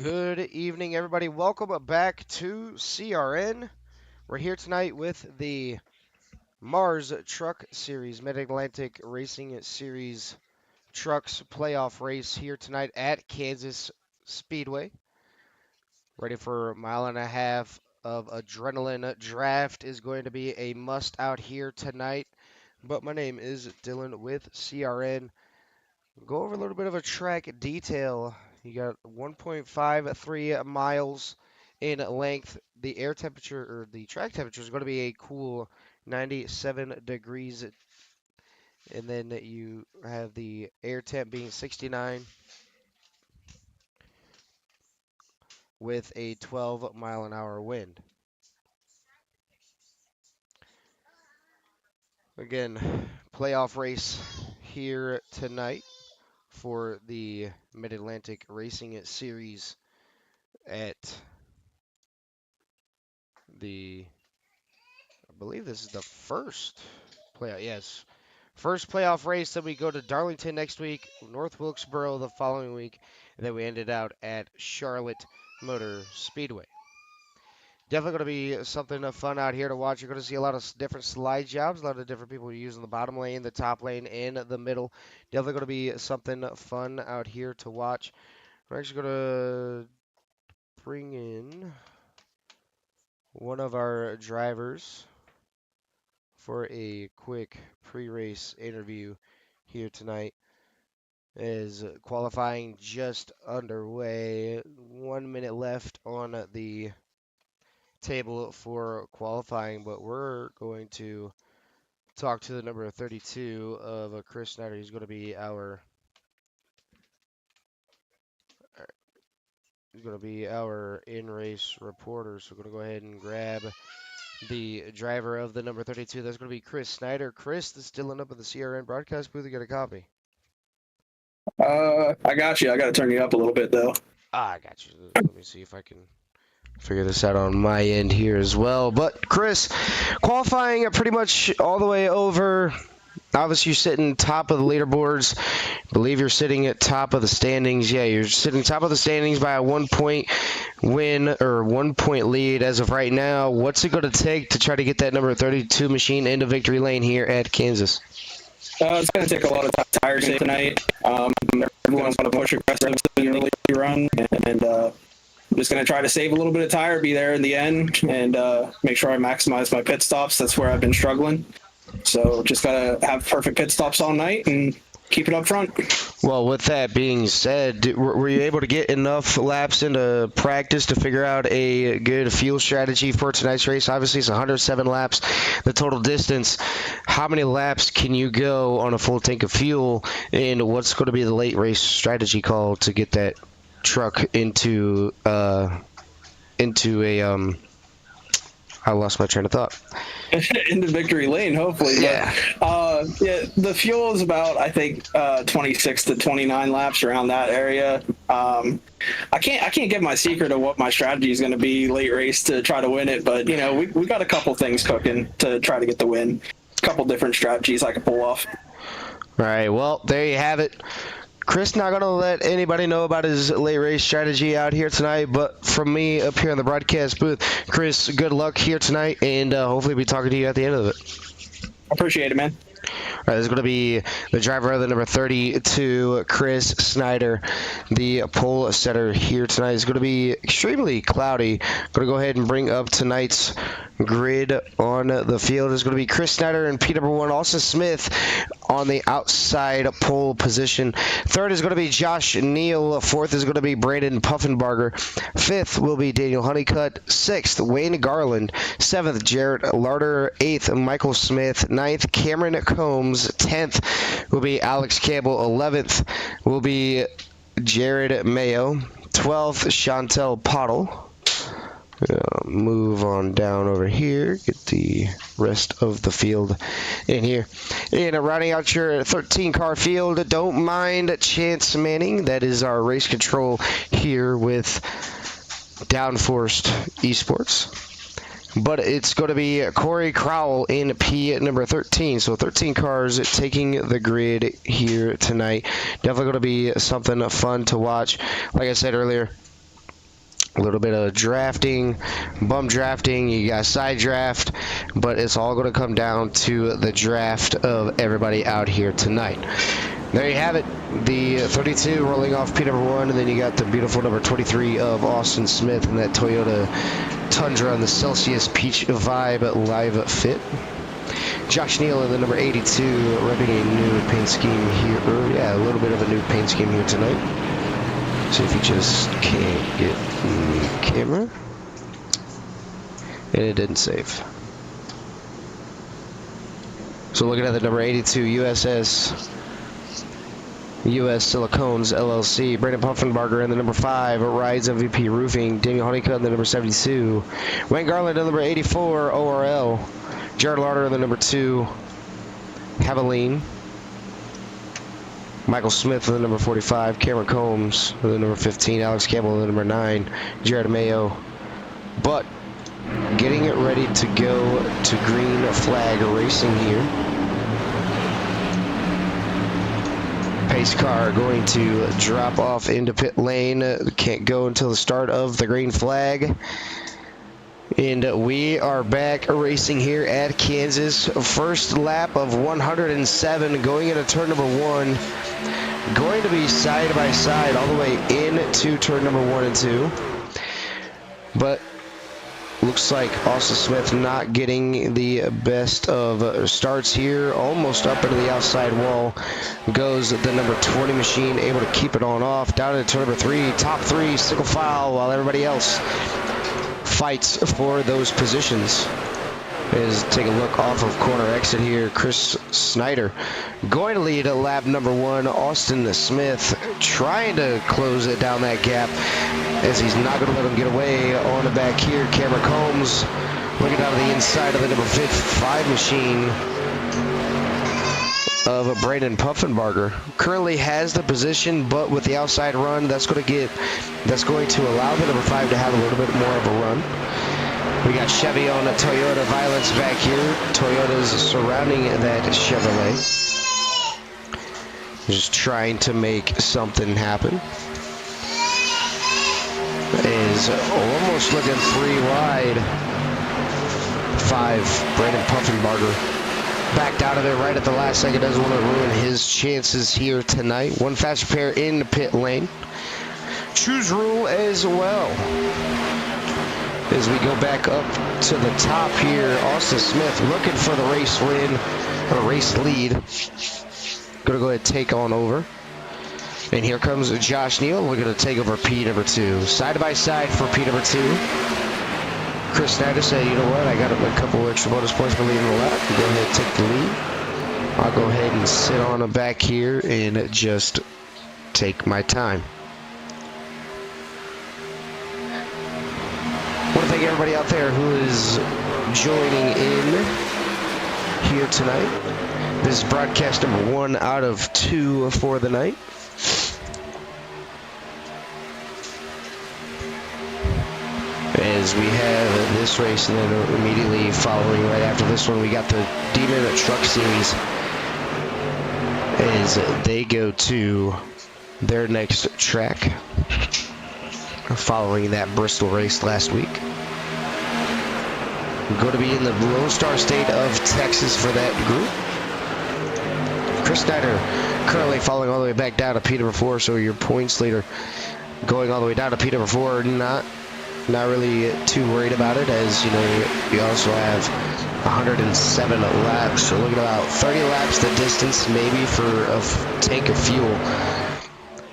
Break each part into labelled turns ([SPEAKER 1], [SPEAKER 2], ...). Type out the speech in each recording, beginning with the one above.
[SPEAKER 1] Good evening, everybody. Welcome back to CRN. We're here tonight with the Mars Truck Series, Mid-Atlantic Racing Series Trucks playoff race here tonight at Kansas Speedway. Ready for a mile and a half of adrenaline. Draft is going to be a must out here tonight. But my name is Dylan with CRN. Go over a little bit of a track detail. You got 1.53 miles in length. The air temperature or the track temperature is going to be a cool 97 degrees. And then you have the air temp being 69 with a 12 mile an hour wind. Again, playoff race here tonight for the Mid-Atlantic Racing Series at I believe this is the first playoff. Yes, first playoff race. Then we go to Darlington next week, North Wilkesboro the following week, and then we ended out at Charlotte Motor Speedway. Definitely going to be something fun out here to watch. You're going to see a lot of different slide jobs, a lot of different people using the bottom lane, the top lane, and the middle. Definitely going to be something fun out here to watch. We're actually going to bring in one of our drivers for a quick pre-race interview here tonight. Is qualifying just underway. 1 minute left on the table for qualifying, but we're going to talk to the number 32 of Chris Snyder. He's going to be our in-race reporter. So we're going to go ahead and grab the driver of the number 32. That's going to be Chris Snyder. Chris, this is Dylan up at the CRN broadcast booth. You got a copy?
[SPEAKER 2] I got you. I got to turn you up a little bit, though.
[SPEAKER 1] I got you. Let me see if I can figure this out on my end here as well. But, Chris, qualifying pretty much all the way over. Obviously, you're sitting top of the leaderboards. I believe you're sitting at top of the standings. Yeah, you're sitting top of the standings by a 1 point win or 1 point lead as of right now. What's it going to take to try to get that number 32 machine into victory lane here at Kansas?
[SPEAKER 2] It's going to take a lot of tire saving tonight. Everyone's going to push aggressive in the early run, and I'm just going to try to save a little bit of tire, be there in the end, and make sure I maximize my pit stops. That's where I've been struggling. So just got to have perfect pit stops all night and keep it up front.
[SPEAKER 1] Well, with that being said, were you able to get enough laps into practice to figure out a good fuel strategy for tonight's race? Obviously, it's 107 laps, the total distance. How many laps can you go on a full tank of fuel, and what's going to be the late race strategy call to get that truck into a I lost my train of thought.
[SPEAKER 2] Into victory lane, hopefully.
[SPEAKER 1] Yeah.
[SPEAKER 2] But, the fuel is about, I think, 26 to 29 laps around that area. I can't give my secret of what my strategy is going to be late race to try to win it, but we got a couple things cooking to try to get the win. A couple different strategies I can pull off.
[SPEAKER 1] All right. Well, there you have it. Chris not going to let anybody know about his late race strategy out here tonight, but from me up here in the broadcast booth, Chris, good luck here tonight, and hopefully we'll be talking to you at the end of it.
[SPEAKER 2] Appreciate it, man.
[SPEAKER 1] All right, this is going to be the driver of the number 32, Chris Snyder, the pole setter here tonight. It's going to be extremely cloudy. Going to go ahead and bring up tonight's grid on the field. It's going to be Chris Snyder in P number 1, Austin Smith on the outside pole position. Third is going to be Josh Neal. Fourth is going to be Brandon Puffenbarger. Fifth will be Daniel Honeycutt. Sixth, Wayne Garland. Seventh, Jarrett Larder. Eighth, Michael Smith. Ninth, Cameron Combs. 10th will be Alex Campbell. 11th will be Jared Mayo. 12th, Chantel Pottle. Move on down over here, get the rest of the field in here. And rounding out your 13-car field, don't mind Chance Manning. That is our race control here with Downforced Esports. But it's going to be Corey Crowell in P number 13. So 13 cars taking the grid here tonight. Definitely going to be something fun to watch. Like I said earlier, A little bit of drafting, bum drafting, you got side draft, but it's all going to come down to the draft of everybody out here tonight. There you have it, the 32 rolling off P number 1, and then you got the beautiful number 23 of Austin Smith and that Toyota Tundra on the Celsius Peach Vibe Live Fit. Josh Neal in the number 82, repping a new paint scheme here, a little bit of a new paint scheme here tonight. See if you just can't get the camera. And it didn't save. So looking at the number 82 USS US Silicones LLC, Brandon Puffenbarger in the number 5, Rides MVP Roofing, Daniel Honeycutt in the number 72, Wayne Garland in the number 84, ORL, Jared Larder in the number 2, Haviline, Michael Smith in the number 45, Cameron Combs in the number 15, Alex Campbell in the number 9, Jared Mayo. But getting it ready to go to green flag racing here. Pace car going to drop off into pit lane. Can't go until the start of the green flag. And we are back racing here at Kansas. First lap of 107 going into turn number 1. Going to be side by side all the way into turn number 1 and 2. But looks like Austin Smith not getting the best of starts here. Almost up into the outside wall goes the number 20 machine, able to keep it on off. Down into turn number 3, top 3, single file, while everybody else fights for those positions. Is take a look off of corner exit here. Chris Snyder going to lead lap number 1. Austin Smith trying to close it down that gap as he's not going to let him get away. On the back here, Cameron Combs looking down the inside of the number 5 machine of Brandon Puffenbarger. Currently has the position, but with the outside run, that's going to allow the number 5 to have a little bit more of a run. We got Chevy on the Toyota Violence back here. Toyota's surrounding that Chevrolet. Just trying to make something happen. Is almost looking 3 wide. 5, Brandon Puffenbarger. Backed out of it right at the last second. Doesn't want to ruin his chances here tonight. One fast repair in the pit lane. Choose rule as well. As we go back up to the top here, Austin Smith looking for the race win, or race lead. Gonna go ahead and take on over. And here comes Josh Neal. We're gonna take over P number 2. Side by side for P number 2. Chris Snyder said, you know what, I got a couple extra bonus points for leading the lap. Go ahead and take the lead. I'll go ahead and sit on the back here and just take my time. I want to thank everybody out there who is joining in here tonight. This is broadcast number 1 out of 2 for the night. As we have this race, and then immediately following right after this one, we got the Demon Truck Series as they go to their next track, following that Bristol race last week. We're going to be in the Lone Star State of Texas for that group. Chris Snyder currently falling all the way back down to P number 4, so your points leader going all the way down to P number 4. Not really too worried about it, as you know, you also have 107 laps, so looking about 30 laps the distance maybe for a tank of fuel.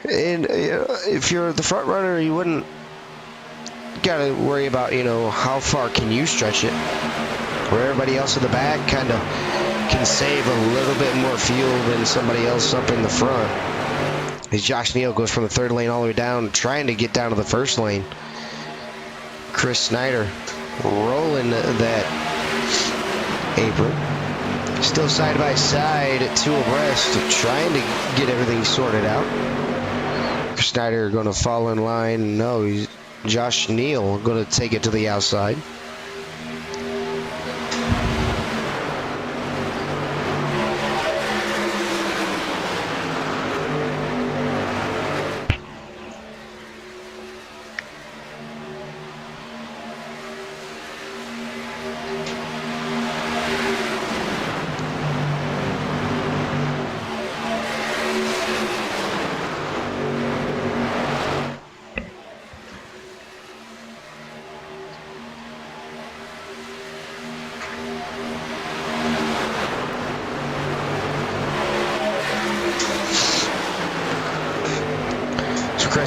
[SPEAKER 1] And if you're the front runner, you wouldn't gotta worry about, you know, how far can you stretch it, where everybody else in the back kind of can save a little bit more fuel than somebody else up in the front. As Josh Neal goes from the 3rd lane all the way down, trying to get down to the 1st lane. Chris Snyder rolling that apron. Still side by side, 2 abreast, trying to get everything sorted out. Chris Snyder going to fall in line. No, Josh Neal going to take it to the outside.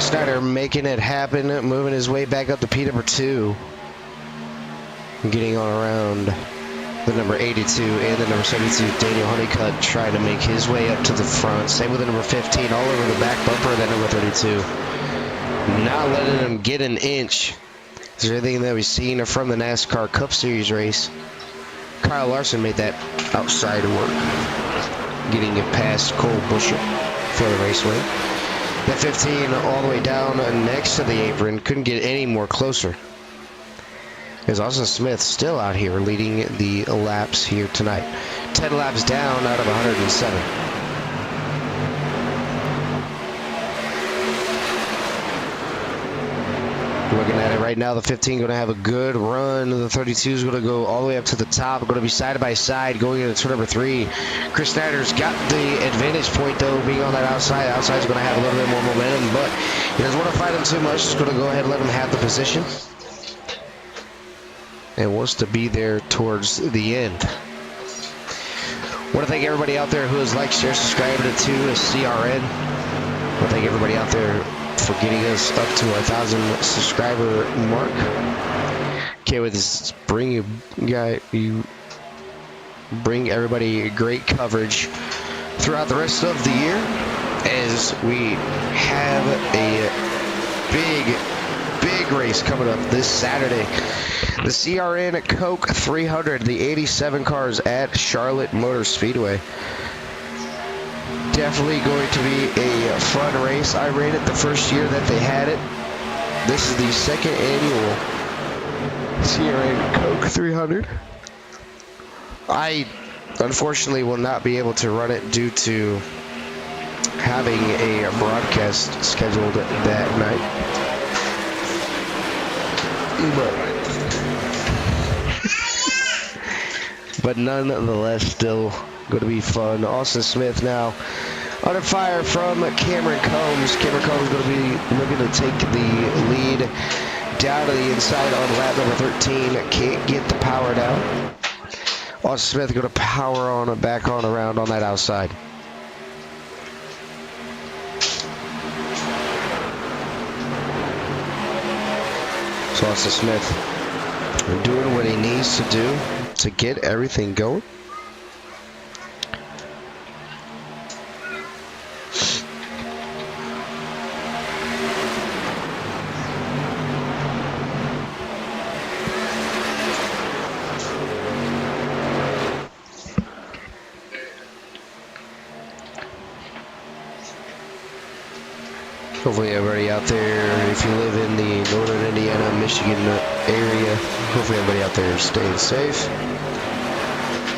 [SPEAKER 1] Chris Snyder making it happen, moving his way back up to P number 2. Getting on around the number 82 and the number 72, Daniel Honeycutt, trying to make his way up to the front. Same with the number 15, all over the back bumper of that number 32. Not letting him get an inch. Is there anything that we've seen from the NASCAR Cup Series race? Kyle Larson made that outside work, getting it past Cole Buescher for the race win. That 15 all the way down next to the apron, couldn't get any more closer. As Austin Smith still out here leading the laps here tonight. 10 laps down out of 107. Looking at it right now, the 15 going to have a good run. The 32 is going to go all the way up to the top. Going to be side by side going into turn number 3. Chris Snyder's got the advantage point, though, being on that outside. Outside is going to have a little bit more momentum, but he doesn't want to fight him too much. Just going to go ahead and let him have the position. And wants to be there towards the end. Want to thank everybody out there who has liked, shared, subscribed to CRN. Want to thank everybody out there for getting us up to our 1,000 subscriber mark. Can't wait to bring everybody great coverage throughout the rest of the year, as we have a big race coming up this Saturday. The CRN Coke 300, the 87 cars at Charlotte Motor Speedway. Definitely going to be a fun race. I ran it the first year that they had it. This is the second annual CRN Coke 300. I unfortunately will not be able to run it due to having a broadcast scheduled that night. But nonetheless, still going to be fun. Austin Smith now under fire from Cameron Combs. Cameron Combs going to be looking to take the lead down to the inside on lap number 13. Can't get the power down. Austin Smith going to power on back on around on that outside. So Austin Smith doing what he needs to do to get everything going. Hopefully everybody out there, if you live in the northern Indiana, Michigan area, hopefully everybody out there is staying safe.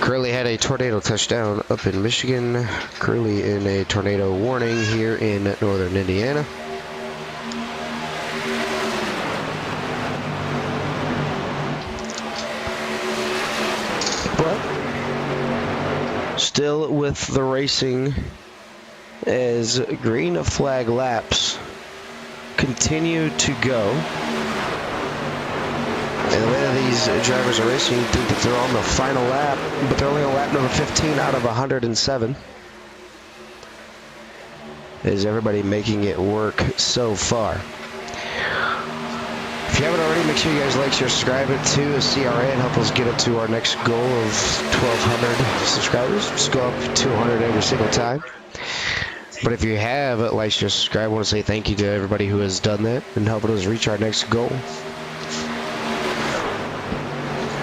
[SPEAKER 1] Currently had a tornado touchdown up in Michigan. Currently in a tornado warning here in northern Indiana. But still with the racing, as green flag laps continue to go. And the way that these drivers are racing, you think that they're on the final lap, but they're only on lap number 15 out of 107. Is everybody making it work so far? If you haven't already, make sure you guys like, share, subscribe it to CRN. Help us get up to our next goal of 1,200 subscribers. Just go up 200 every single time. But if you have liked, share, subscribe, I want to say thank you to everybody who has done that and helping us reach our next goal.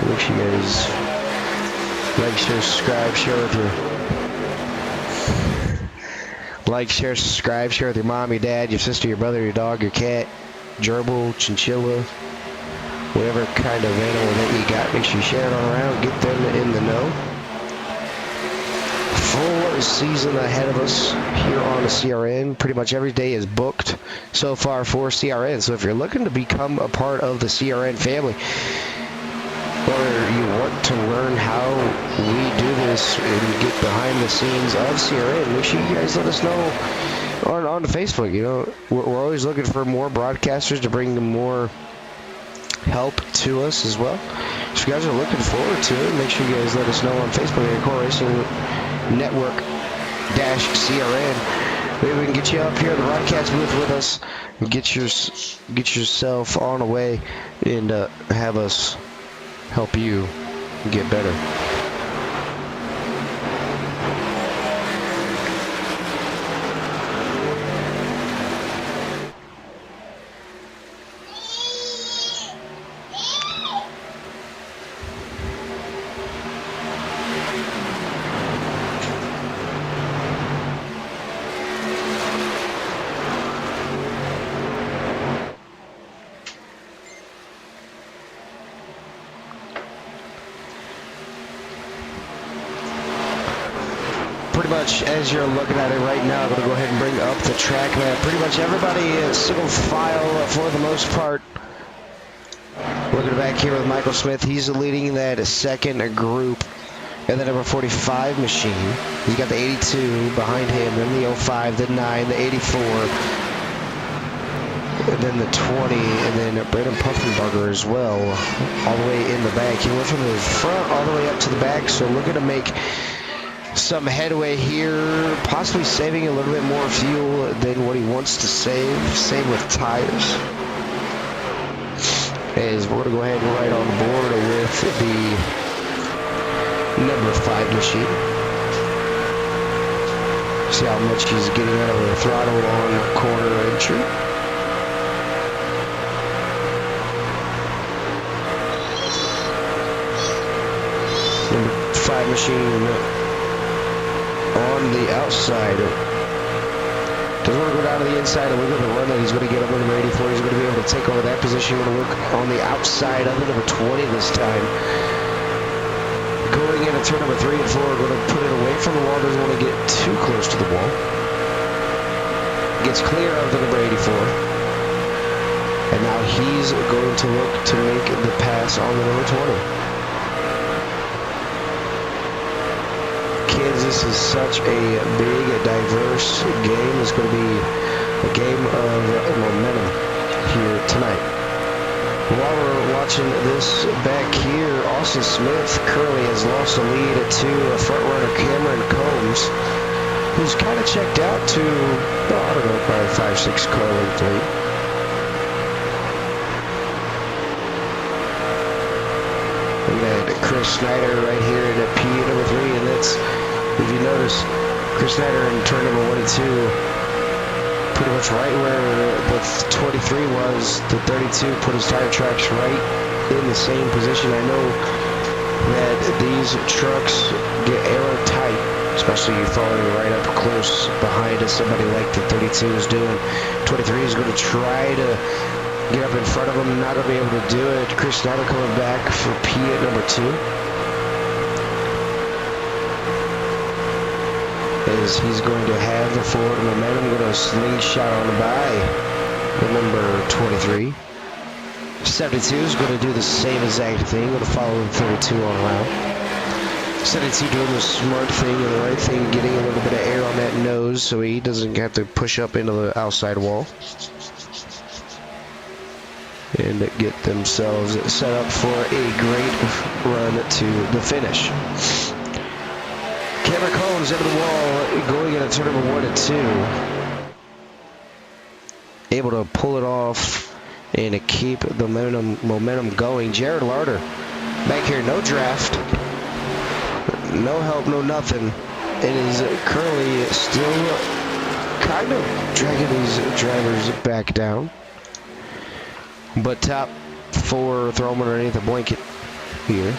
[SPEAKER 1] Make sure you guys like, share, subscribe, share with your share with your mom, your dad, your sister, your brother, your dog, your cat, gerbil, chinchilla, whatever kind of animal that you got. Make sure you share it on around, get them in the know. Full season ahead of us here on the CRN. Pretty much every day is booked so far for CRN. So if you're looking to become a part of the CRN family, or you want to learn how we do this and get behind the scenes of CRN, make sure you guys let us know on Facebook. You know, we're always looking for more broadcasters to bring more help to us as well. If you guys are looking forward to it, make sure you guys let us know on Facebook at Core Racing Network -CRN. Maybe we can get you up here in the broadcast booth with us. And get yourself on the way and have us help you get better. Pretty much as you're looking at it right now, I'm going to go ahead and bring up the track map. Pretty much everybody is single file for the most part. Looking back here with Michael Smith, he's leading that second group. And the number 45 machine. He's got the 82 behind him, then the 05, the 9, the 84, and then the 20, and then Braden Puffenbarger as well, all the way in the back. He went from the front all the way up to the back, so looking to make some headway here, possibly saving a little bit more fuel than what he wants to save. Same with tires. As we're going to go ahead and ride on board with the number 5 machine. See how much he's getting out of the throttle on corner entry. Number 5 machine on the outside. Doesn't want to go down to the inside and look at the run that he's going to get up on number 84. He's going to be able to take over that position. He's going to look on the outside of the number 20 this time. Going into turn number 3 and 4, going to put it away from the wall. Doesn't want to get too close to the wall. Gets clear of the number 84. And now he's going to look to make the pass on the number 20. Kansas is such a big, diverse game. It's going to be a game of momentum here tonight. While we're watching this back here, Austin Smith currently has lost the lead to front runner Cameron Combs, who's kind of checked out to, well, I don't know, probably 5-6 car length lead. Look at that, Chris Snyder right here at P number 3, and that's, if you notice, Chris Snyder in turn number 1 and 2, pretty much right where the 23 was, the 32 put his tire tracks right in the same position. I know that these trucks get aero-tight, especially following right up close behind somebody like the 32 is doing. 23 is going to try to get up in front of him, not going to be able to do it. Chris Snyder coming back for P at number 2. As he's going to have the forward momentum, going to slingshot on by the number 23. 72 is going to do the same exact thing, going to follow the 32 on around. 72 doing the smart thing and the right thing, getting a little bit of air on that nose so he doesn't have to push up into the outside wall. And get themselves set up for a great run to the finish. Cameron Combs into the wall, going into turn number 1 and 2. Able to pull it off and to keep the momentum going. Jared Larder back here, no draft, no help, no nothing. It is currently still kind of dragging these drivers back down. But top 4 throw them underneath the blanket here.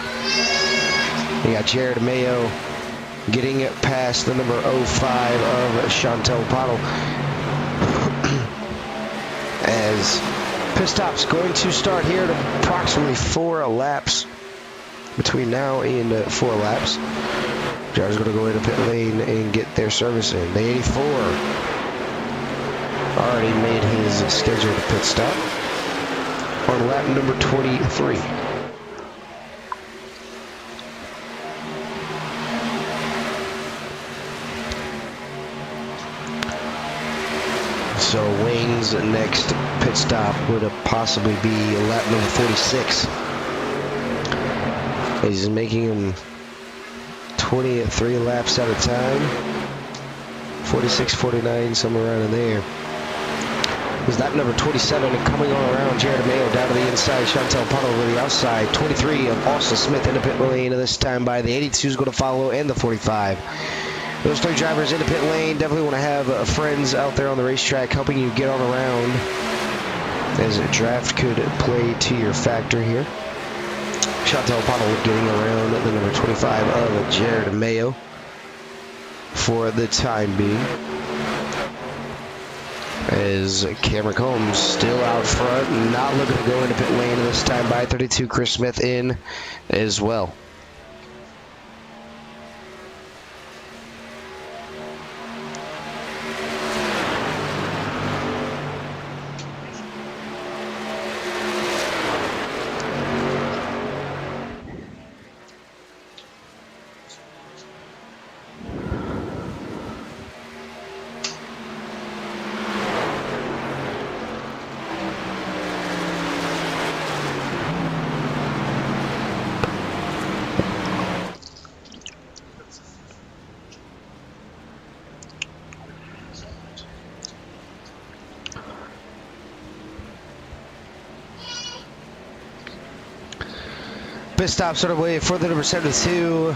[SPEAKER 1] You got Jared Mayo getting it past the number 05 of Chantel Pottle. As pit stop's going to start here at approximately 4 laps. Between now and 4 laps. Driver's going to go into pit lane and get their service in. The 84 already made his scheduled pit stop on lap number 23. So Wayne's next pit stop would possibly be lap number 46. He's making him 23 laps at a time 46, 49, somewhere around in there. Is that number 27 coming on around? Jared Mayo down to the inside. Chantel Puddle over the outside. 23 of Austin Smith in the pit lane. This time by the 82 is going to follow, and the 45. Those three drivers in the pit lane. Definitely want to have friends out there on the racetrack helping you get on around, as a draft could play to your factor here. Chantel Puddle getting around the number 25 of Jared Mayo for the time being, as Cameron Combs still out front, not looking to go into pit lane this time by 32. Chris Smith in as well. Pit stop sort of way for the number 72.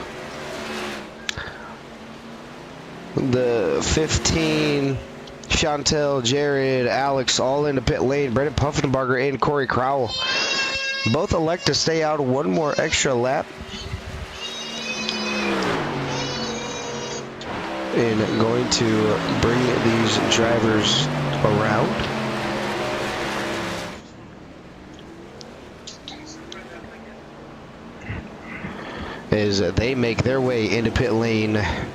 [SPEAKER 1] The 15, Chantel, Jared, Alex, all in the pit lane. Brendan Puffenbarger and Corey Crowell both elect to stay out one more extra lap. And going to bring these drivers around. As they make their way into pit lane. I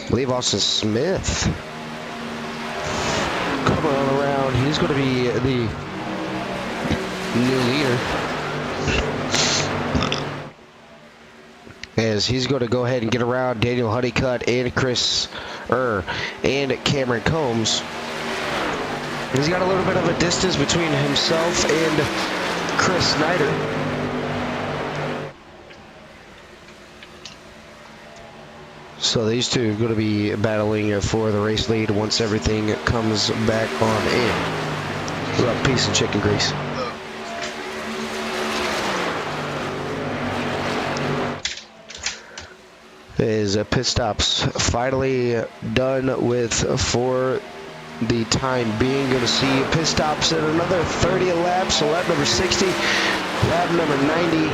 [SPEAKER 1] believe Austin Smith coming on around. He's going to be the new leader, as he's going to go ahead and get around Daniel Honeycutt and and Cameron Combs. He's got a little bit of a distance between himself and Chris Snyder. So these two are going to be battling for the race lead once everything comes back on in. Love, peace, and chicken grease. Is pit stops finally done with for the time being. Going to see pit stops at another 30 laps. So lap number 60, lap number 90.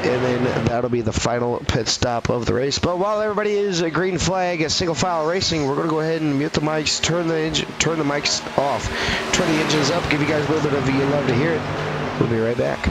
[SPEAKER 1] And then that'll be the final pit stop of the race. But while everybody is a green flag at single file racing, we're going to go ahead and mute the mics, turn the mics off, turn the engines up, give you guys a little bit of you love to hear it. We'll be right back.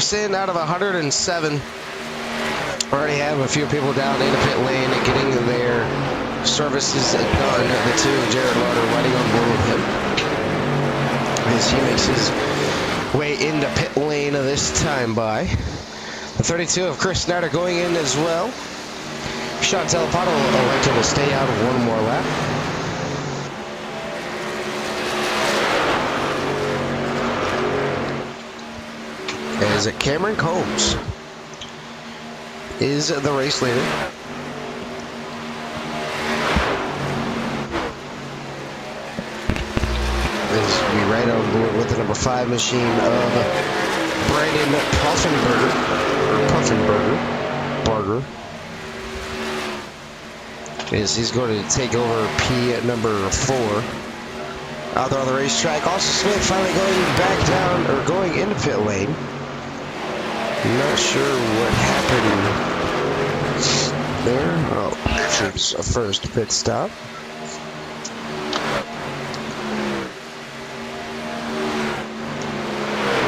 [SPEAKER 1] laps in out of 107. Already have a few people down in the pit lane and getting their services done. The two, Jared Lauder, riding on board with him as he makes his way into pit lane this time by. The 32 of Chris Snyder going in as well. Chantel Pottle elected to stay out one more lap. As Cameron Combs is the race leader. As we right on board with the number 5 machine of Brandon Barger. As he's going to take over P at number 4. Out there on the racetrack, Austin Smith finally going back down, or going into pit lane. Not sure what happened there. Oh, there's a first pit stop.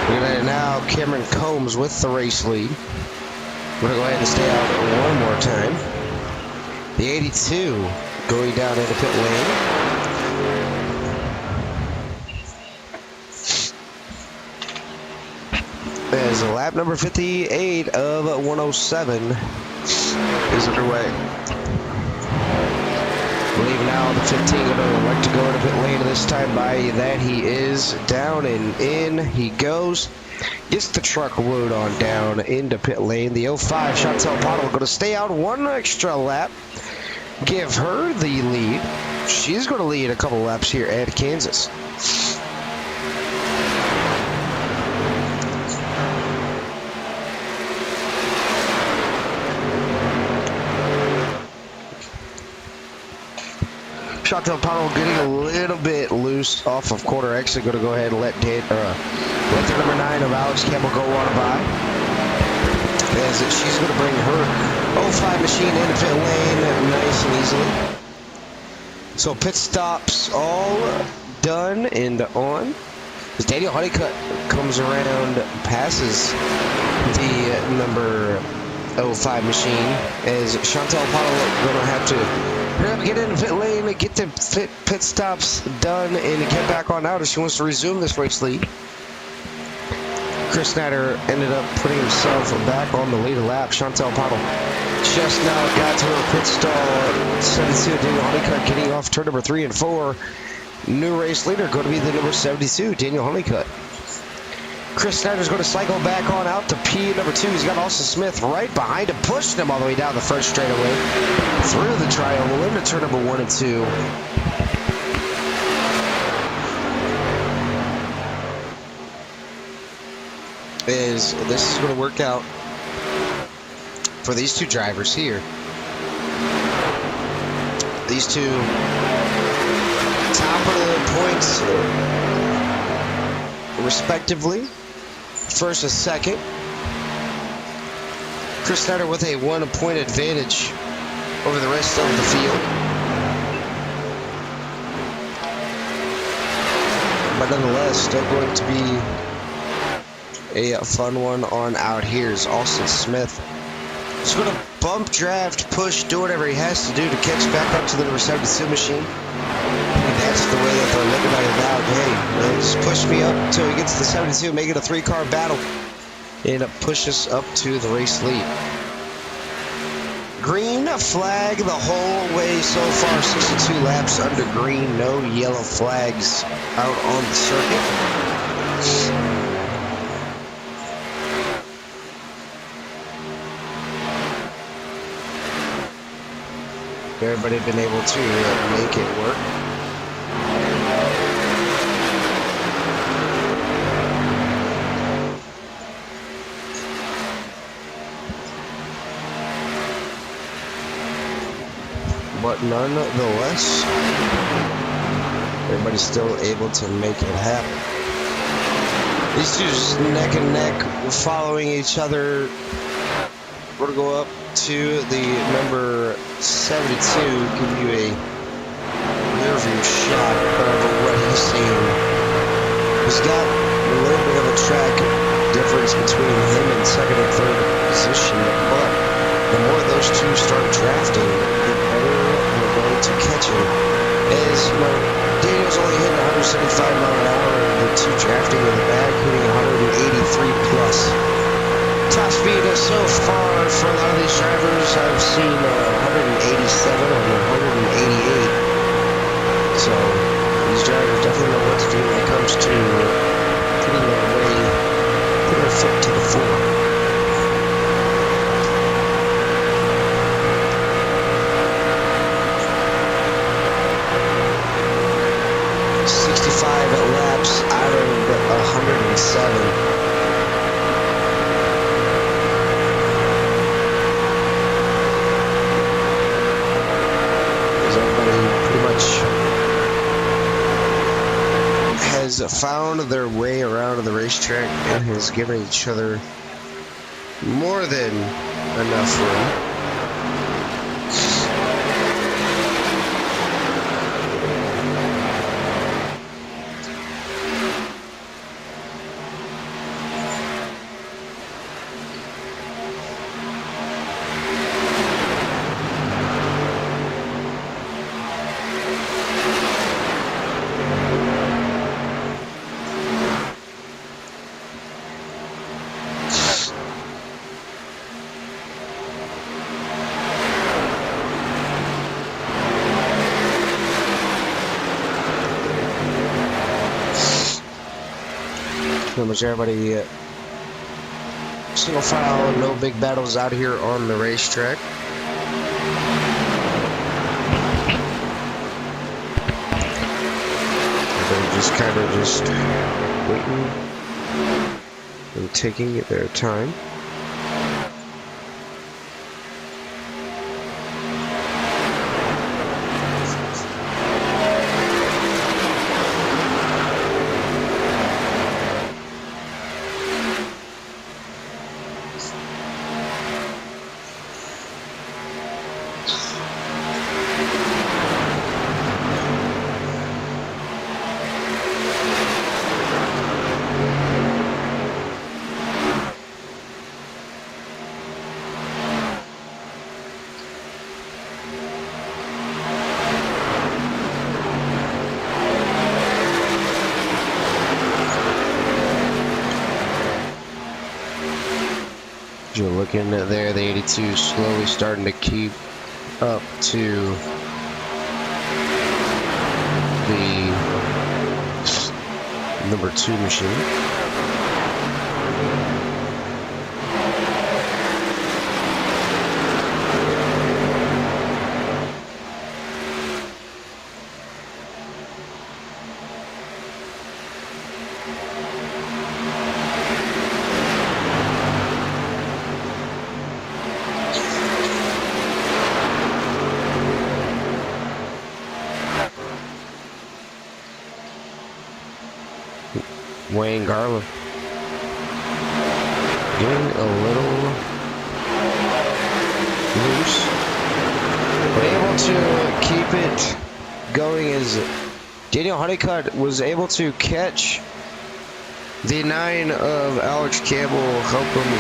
[SPEAKER 1] We're going to now Cameron Combs with the race lead. We're going to go ahead and stay out one more time. The 82 going down into pit lane. As lap number 58 of 107 is underway. I believe now the 15 going to elect to go into pit lane this time. By that he is down and in he goes. Gets the truck load on down into pit lane. The 05 Chantel Pottle going to stay out one extra lap. Give her the lead. She's going to lead a couple laps here at Kansas. Chantel Pottle getting a little bit loose off of quarter exit. Going to go ahead and let the number 9 of Alex Campbell go on by. As she's going to bring her 05 machine into pit lane nice and easily. So pit stops all done and on. As Daniel Honeycutt comes around, passes the number 05 machine. As Chantel Pottle going to have to get into pit lane, get the pit stops done, and get back on out if she wants to resume this race lead. Chris Snyder ended up putting himself back on the lead lap. Chantel Pottle just now got to her pit stall. 72, Daniel Honeycutt getting off turn number 3 and 4. New race leader going to be the number 72, Daniel Honeycutt. Chris Snyder's going to cycle back on out to P number 2. He's got Austin Smith right behind him, pushing him all the way down the first straightaway. Through the triangle into turn number 1 and 2. This is going to work out for these two drivers here. These two top of the points respectively, first and second. Chris Snyder with a 1-point advantage over the rest of the field. But nonetheless, still going to be a fun one on out here is Austin Smith. He's going to bump, draft, push, do whatever he has to do to catch back up to the number 72 machine. And that's the way that they're looking at it now. Hey, just push me up until he gets to the 72, make it a 3-car battle. And push us up to the race lead. Green flag the whole way so far. 62 laps under green. No yellow flags out on the circuit. Everybody been able to make it work. But nonetheless, everybody's still able to make it happen. These two just neck and neck, following each other. We're going to go up to the number 72, give you a rear view shot of what he's seeing. He's got a little bit of a track difference between him and second and third position, but the more those two start drafting, the better we're going to catch him. As you know, Daniel's only hitting 175 mile an hour, the two drafting in the back hitting 183 plus. Top speed so far for a lot of these drivers, I've seen 187 or 188. So these drivers definitely know what to do when it comes to putting their foot to the floor. Laps out of 107. Because everybody pretty much has found their way around the racetrack and has given each other more than enough room. Pretty much everybody single file, no big battles out here on the racetrack. They're just kind of just waiting and taking their time. You're looking at there, the 82 slowly starting to keep up to the number 2 machine. Wayne Garland getting a little loose, but able to keep it going as Daniel Honeycutt was able to catch the 9 of Alex Campbell, help him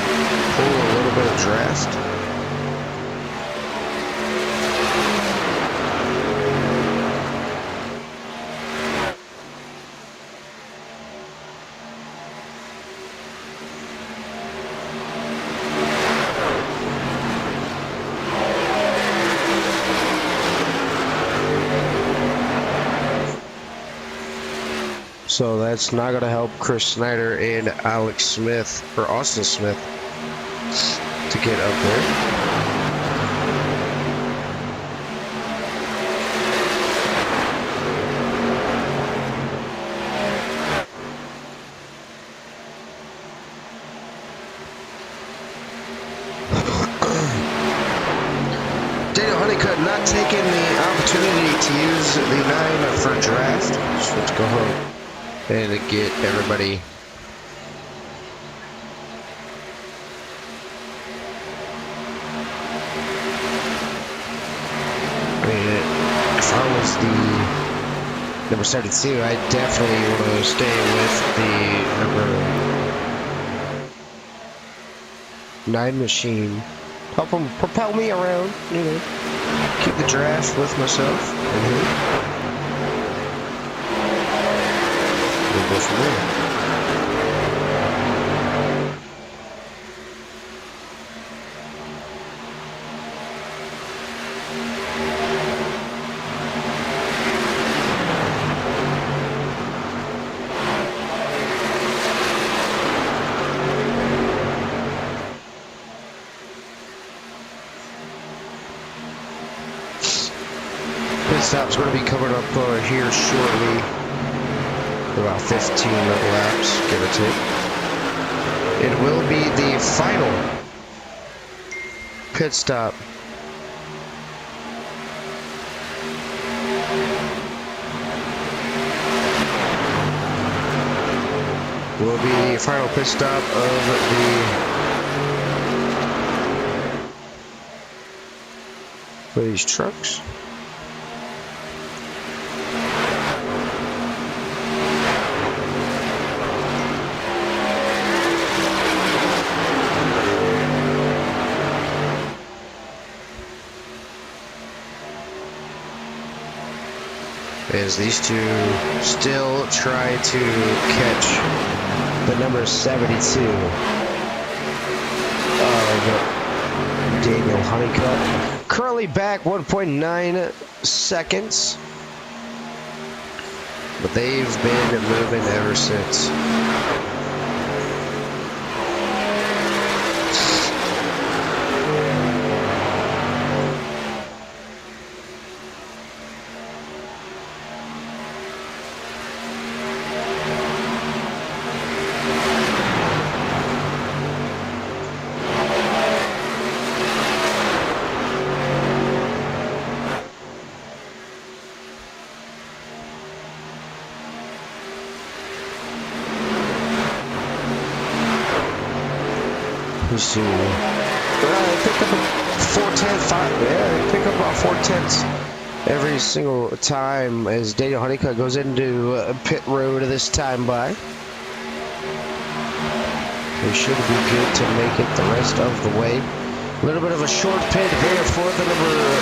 [SPEAKER 1] pull a little bit of draft. So that's not going to help Chris Snyder and Alex Smith, or Austin Smith, to get up there. Daniel Honeycutt not taking the opportunity to use the 9 for draft. So let's go home and get everybody if I was the number 72, I definitely want to stay with the number 9 machine. Help him propel me around, you know. Keep the draft with myself and him. We'll go from there. Pit stop's going to be coming up here shortly. About 15 laps, give or take. It will be the final pit stop. Will be the final pit stop for these trucks. As these two still try to catch the number 72 of Daniel Honeycutt. Currently back 1.9 seconds, but they've been moving ever since. These two, they pick up a 4/10, they pick up about 4/10 every single time as Daniel Honeycutt goes into pit road this time by. They should be good to make it the rest of the way. A little bit of a short pit there for the number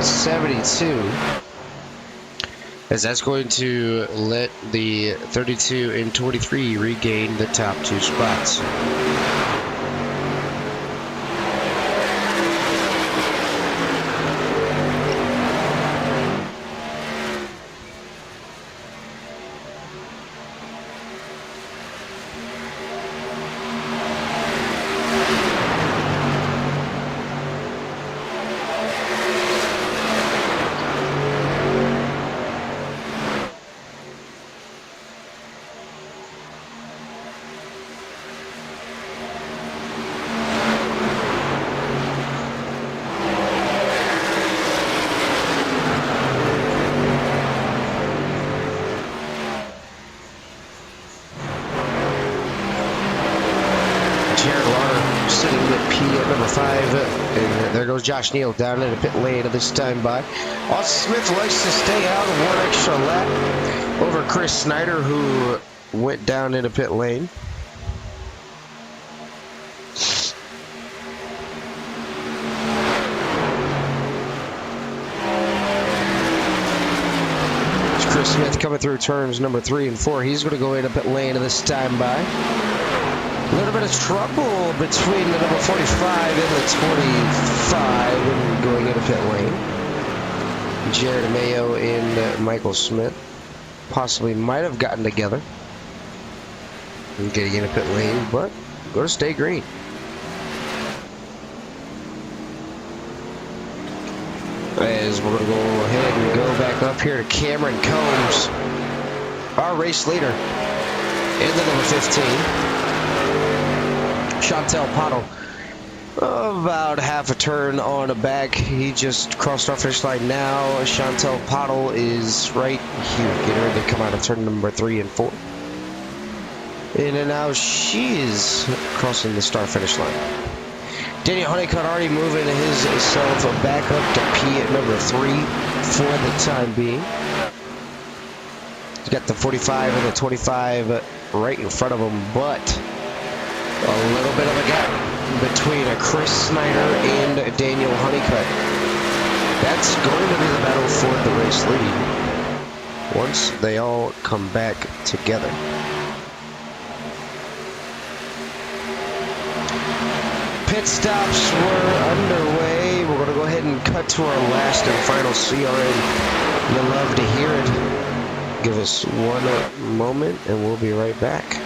[SPEAKER 1] 72. As that's going to let the 32 and 23 regain the top 2 spots. Sitting at P at number 5, and there goes Josh Neal down in the pit lane at this time by. Austin Smith likes to stay out of 1 extra lap over Chris Snyder, who went down in the pit lane. It's Chris Smith coming through turns number 3 and 4. He's going to go in the pit lane at this time by. A little bit of trouble between the number 45 and the 25 and going into pit lane. Jared Mayo and Michael Smith possibly might have gotten together and getting into pit lane, but go to stay green. As we're going to go ahead and go back up here to Cameron Combs, our race leader in the number 15. Chantel Pottle, about half a turn on the back. He just crossed our finish line now. Chantel Pottle is right here, getting ready to come out of turn number 3 and 4. And now she is crossing the start finish line. Daniel Honeycutt already moving himself back up to P at number 3 for the time being. He's got the 45 and the 25 right in front of him, but a little bit of a gap between Chris Snyder and Daniel Honeycutt. That's going to be the battle for the race lead once they all come back together. Pit stops were underway. We're going to go ahead and cut to our last and final CRN. You'll love to hear it. Give us one moment and we'll be right back.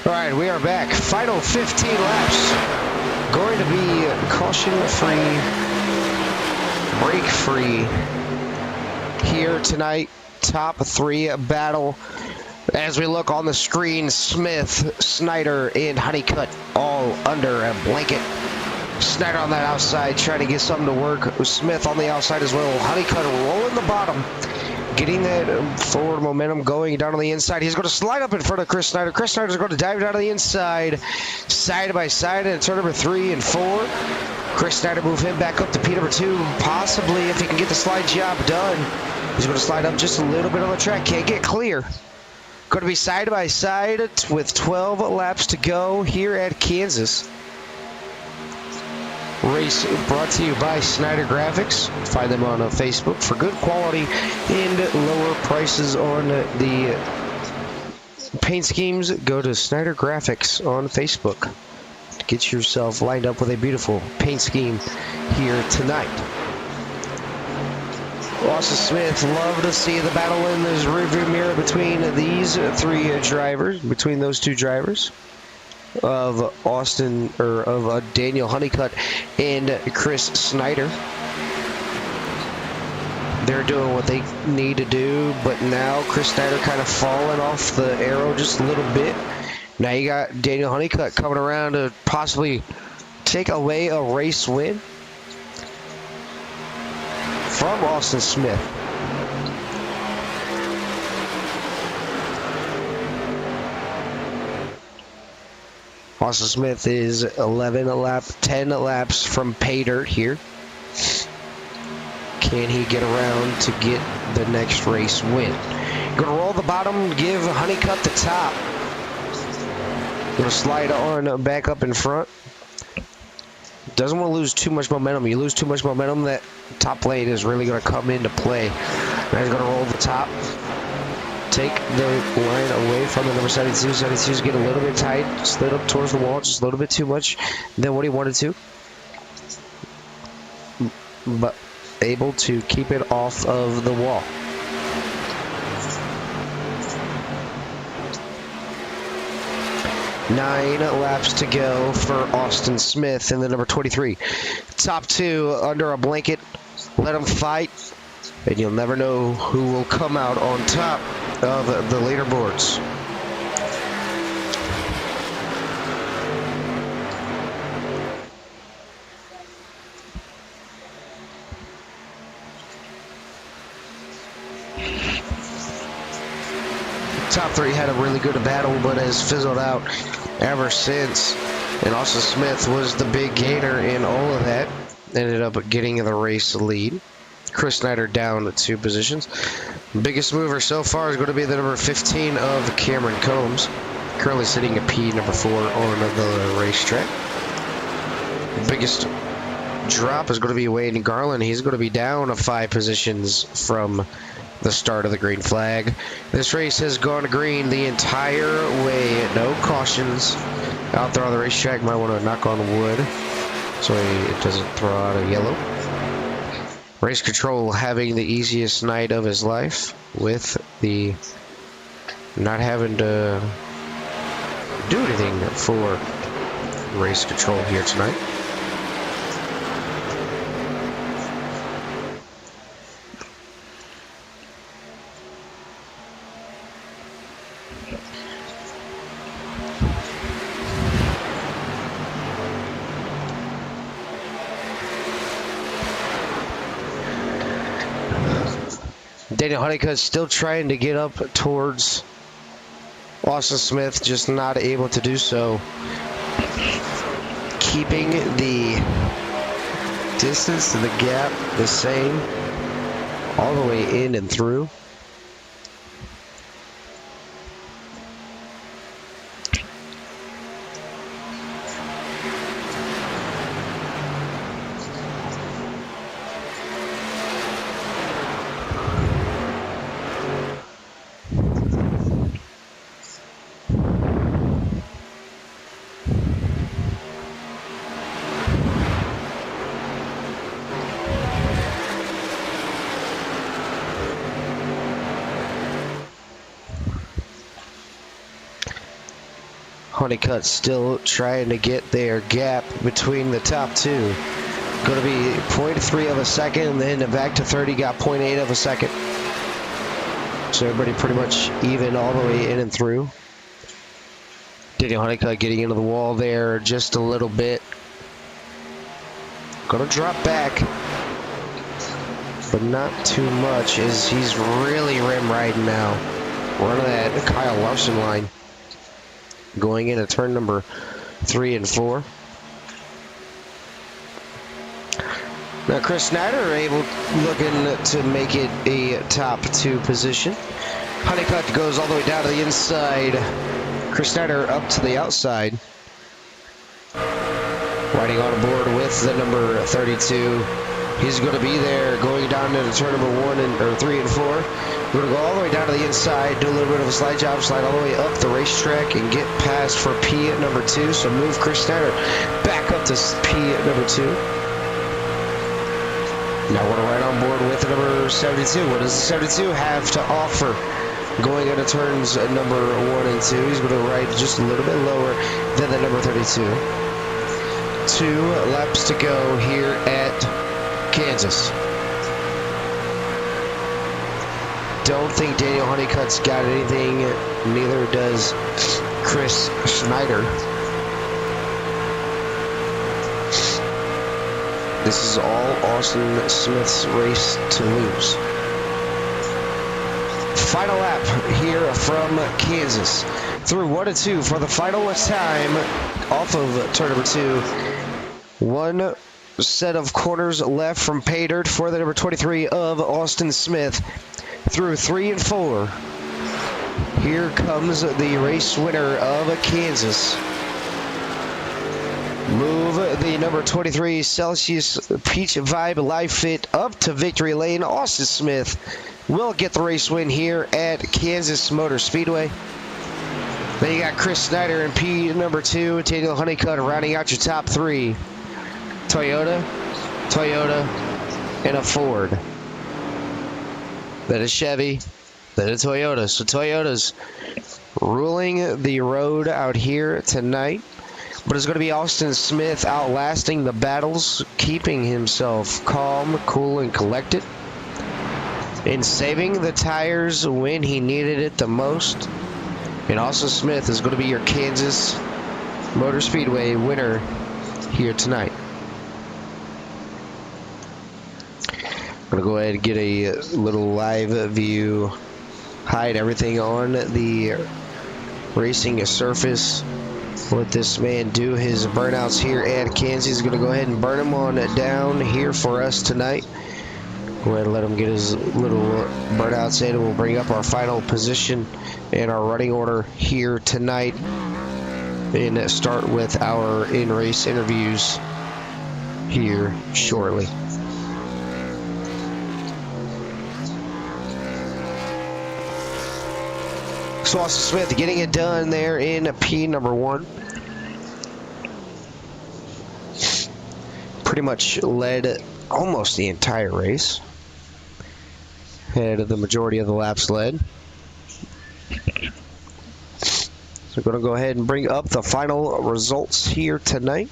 [SPEAKER 1] All right, we are back. Final 15 laps. Going to be caution-free, brake-free here tonight. Top 3 battle. As we look on the screen, Smith, Snyder, and Honeycutt all under a blanket. Snyder on that outside trying to get something to work. Smith on the outside as well. Honeycutt rolling the bottom. Getting that forward momentum going down on the inside. He's going to slide up in front of Chris Snyder. Chris Snyder's going to dive down on the inside, side by side in turn number 3 and 4. Chris Snyder move him back up to P number 2. Possibly, if he can get the slide job done, he's going to slide up just a little bit on the track. Can't get clear. Going to be side by side with 12 laps to go here at Kansas. Race brought to you by Snyder Graphics. Find them on Facebook for good quality and lower prices on the paint schemes. Go to Snyder Graphics on Facebook. Get yourself lined up with a beautiful paint scheme here tonight. Austin Smith, love to see the battle in this rearview mirror between these 3 drivers, between those 2 drivers. Of Daniel Honeycutt and Chris Snyder. They're doing what they need to do, but now Chris Snyder kind of falling off the arrow just a little bit. Now you got Daniel Honeycutt coming around to possibly take away a race win from Austin Smith. Austin Smith is 10 laps from pay dirt here. Can he get around to get the next race win? Going to roll the bottom, give Honeycutt the top. Going to slide on back up in front. Doesn't want to lose too much momentum. You lose too much momentum, that top lane is really going to come into play. Now he's going to roll the top. Take the line away from the number 72. 72's getting a little bit tight. Slid up towards the wall just a little bit too much than what he wanted to. But able to keep it off of the wall. Nine laps to go for Austin Smith in the number 23. Top 2 under a blanket. Let them fight. And you'll never know who will come out on top of the leaderboards. Top 3 had a really good battle, but has fizzled out ever since. And Austin Smith was the big gainer in all of that. Ended up getting the race lead. Chris Snyder down 2 positions. Biggest mover so far is going to be the number 15 of Cameron Combs. Currently sitting at P number 4 on the racetrack. Biggest drop is going to be Wade Garland. He's going to be down 5 positions from the start of the green flag. This race has gone green the entire way. No cautions out there on the racetrack. Might want to knock on wood so it doesn't throw out a yellow. Race Control having the easiest night of his life with the not having to do anything for Race Control here tonight. Daniel Honeycutt still trying to get up towards Austin Smith, just not able to do so. Keeping the distance to the gap the same all the way in and through. Honeycutt still trying to get their gap between the top two. Going to be 0.3 of a second, and then back to 30, got 0.8 of a second. So everybody pretty much even all the way in and through. Daniel Honeycutt getting into the wall there just a little bit. Going to drop back, but not too much as he's really rim riding now. Running that Kyle Larson line. Going into turn number 3 and 4. Now Chris Snyder looking to make it a top 2 position. Honeycutt goes all the way down to the inside. Chris Snyder up to the outside. Riding on board with the number 32. He's going to be there going down into turn number 3 and 4. We're going to go all the way down to the inside, do a little bit of a slide job, slide all the way up the racetrack, and get past for P at number 2. So move Chris Snyder back up to P at number 2. Now we're right on board with number 72. What does the 72 have to offer? Going into turns number 1 and 2. He's going to ride just a little bit lower than the number 32. 2 laps to go here at Kansas. Don't think Daniel Honeycutt's got anything. Neither does Chris Snyder. This is all Austin Smith's race to lose. Final lap here from Kansas. Through 1 and 2 for the final time off of turn number 2. 1 set of corners left from pay dirt for the number 23 of Austin Smith. Through 3 and 4. Here comes the race winner of Kansas. Move the number 23 Celsius Peach Vibe Live Fit up to victory lane. Austin Smith will get the race win here at Kansas Motor Speedway. Then you got Chris Snyder in P number 2. Daniel Honeycutt rounding out your top 3. Toyota, and a Ford. Then a Chevy, then a Toyota. So Toyota's ruling the road out here tonight. But it's going to be Austin Smith outlasting the battles, keeping himself calm, cool, and collected, and saving the tires when he needed it the most. And Austin Smith is going to be your Kansas Motor Speedway winner here tonight. I'm going to go ahead and get a little live view, hide everything on the racing surface. Let this man do his burnouts here at Kansas. He's going to go ahead and burn them on down here for us tonight. Go ahead and let him get his little burnouts in, and we'll bring up our final position and our running order here tonight, and start with our in-race interviews here shortly. So Austin Smith getting it done there in P number 1. Pretty much led almost the entire race. Had the majority of the laps led. So we're going to go ahead and bring up the final results here tonight.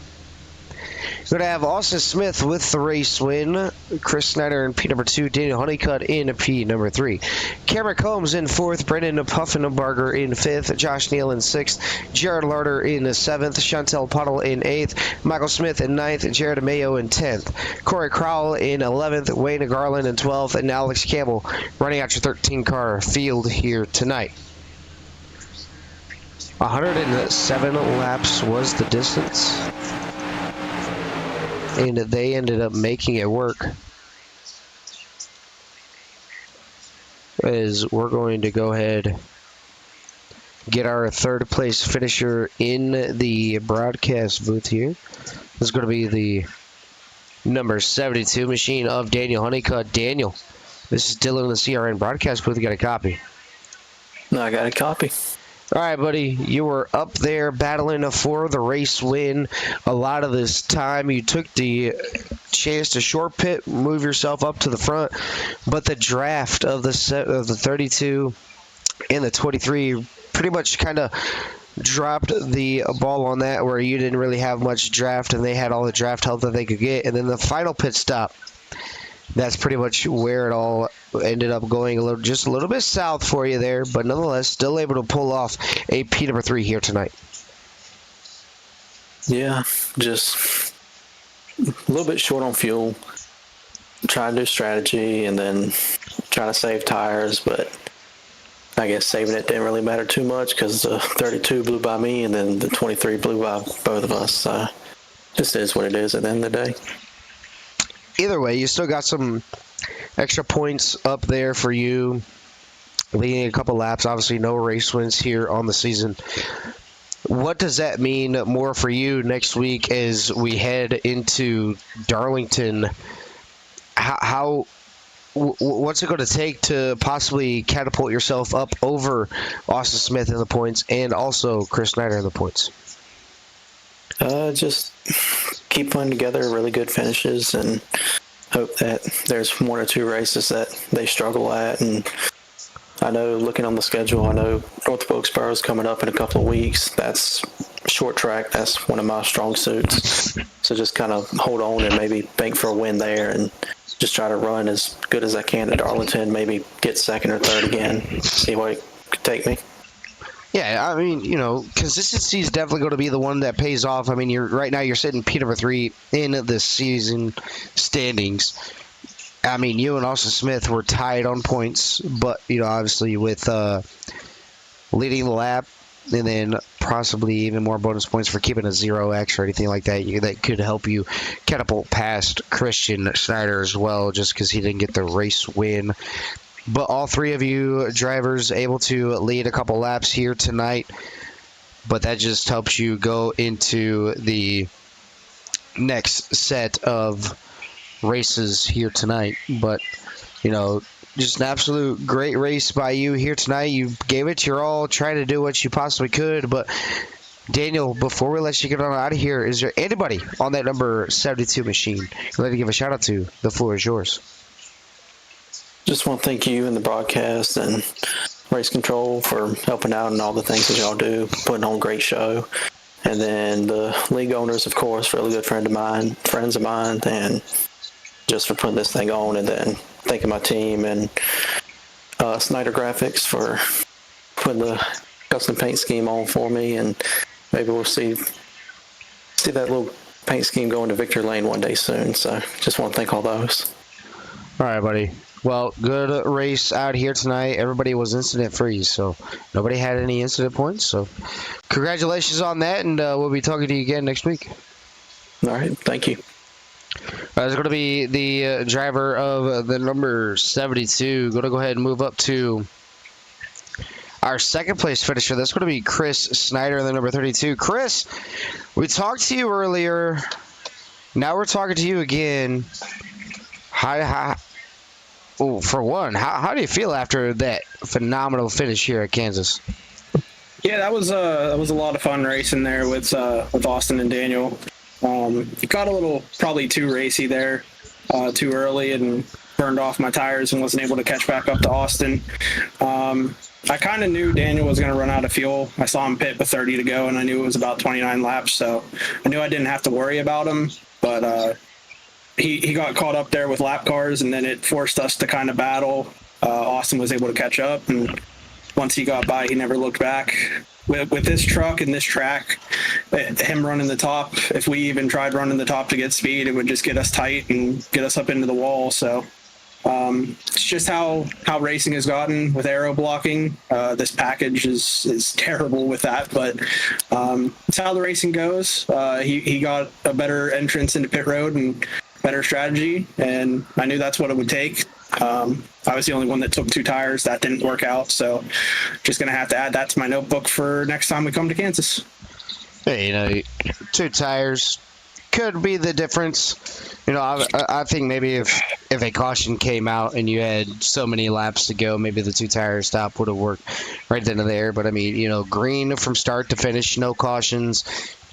[SPEAKER 1] We're going to have Austin Smith with the race win. Chris Snyder in P number 2. Daniel Honeycutt in P number 3. Cameron Combs in 4th. Brendan Puffenbarger in 5th. Josh Neal in 6th. Jared Larder in 7th. Chantel Puddle in 8th. Michael Smith in 9th. Jared Mayo in 10th. Corey Crowell in 11th. Wayne Garland in 12th. And Alex Campbell running out your 13-car field here tonight. 107 laps was the distance. And they ended up making it work. As we're going to go ahead get our 3rd place finisher in the broadcast booth here. This is going to be the number 72 machine of Daniel Honeycutt. Daniel, this is Dylan in the CRN broadcast booth. You got a copy?
[SPEAKER 3] No, I got a copy.
[SPEAKER 1] All right, buddy, you were up there battling for the race win. A lot of this time you took the chance to short pit, move yourself up to the front, but the draft of the 32 and the 23 pretty much kind of dropped the ball on that where you didn't really have much draft and they had all the draft help that they could get. And then the final pit stop, that's pretty much where it all ended up going, just a little bit south for you there, but nonetheless still able to pull off a P number 3 here tonight.
[SPEAKER 3] Yeah, just a little bit short on fuel. Trying to do strategy and then trying to save tires, but I guess saving it didn't really matter too much because the 32 blew by me and then the 23 blew by both of us. So just is what it is at the end of the day.
[SPEAKER 1] Either way, you still got some extra points up there for you, leading a couple laps. Obviously, no race wins here on the season. What does that mean more for you next week as we head into Darlington? What's it going to take to possibly catapult yourself up over Austin Smith in the points and also Chris Snyder in the points?
[SPEAKER 3] Just keep putting together really good finishes and hope that there's 1 or 2 races that they struggle at. And I know, looking on the schedule, I know North Wilkesboro is coming up in a couple of weeks. That's short track. That's one of my strong suits. So just kind of hold on and maybe bank for a win there and just try to run as good as I can at Darlington, maybe get second or third again, see where it could take me.
[SPEAKER 1] Yeah, I mean, consistency is definitely going to be the one that pays off. I mean, right now you're sitting P number 3 in the season standings. I mean, you and Austin Smith were tied on points, but, obviously with leading the lap and then possibly even more bonus points for keeping a 0x or anything like that, that could help you catapult past Christian Snyder as well, just because he didn't get the race win. But all 3 of you drivers able to lead a couple laps here tonight, but that just helps you go into the next set of races here tonight. But, just an absolute great race by you here tonight. You gave it your all, trying to do what you possibly could. But, Daniel, before we let you get on out of here, is there anybody on that number 72 machine you'd like to give a shout-out to? The floor is yours.
[SPEAKER 3] Just want to thank you and the broadcast and Race Control for helping out and all the things that y'all do, putting on a great show. And then the league owners, of course, really good friends of mine, and just for putting this thing on. And then thanking my team and Snyder Graphics for putting the custom paint scheme on for me. And maybe we'll see that little paint scheme go into Victory Lane one day soon. So just want to thank all those.
[SPEAKER 1] All right, buddy. Well, good race out here tonight. Everybody was incident-free, so nobody had any incident points. So congratulations on that, and we'll be talking to you again next week.
[SPEAKER 3] All right, thank you.
[SPEAKER 1] It's going to be the driver of the number 72. Going to go ahead and move up to our second-place finisher. That's going to be Chris Snyder, the number 32. Chris, we talked to you earlier. Now we're talking to you again. For one, how do you feel after that phenomenal finish here at Kansas?
[SPEAKER 2] Yeah, that was a lot of fun racing there with Austin and Daniel. It got a little probably too racy there, too early, and burned off my tires and wasn't able to catch back up to Austin. I kind of knew Daniel was going to run out of fuel. I saw him pit with 30 to go, and I knew it was about 29 laps, so I knew I didn't have to worry about him. But he got caught up there with lap cars, and then it forced us to kind of battle. Austin was able to catch up, and once he got by, he never looked back. With this truck and this track, him running the top, if we even tried running the top to get speed, it would just get us tight and get us up into the wall. So it's just how racing has gotten with aero blocking. This package is terrible with that, but it's how the racing goes. He got a better entrance into pit road and better strategy, and I knew that's what it would take. I was the only one that took 2 tires. That didn't work out, so just going to have to add that to my notebook for next time we come to Kansas.
[SPEAKER 1] Hey, 2 tires could be the difference. I think maybe if a caution came out and you had so many laps to go, maybe the 2-tire stop would have worked right then and there. But, I mean, green from start to finish, no cautions.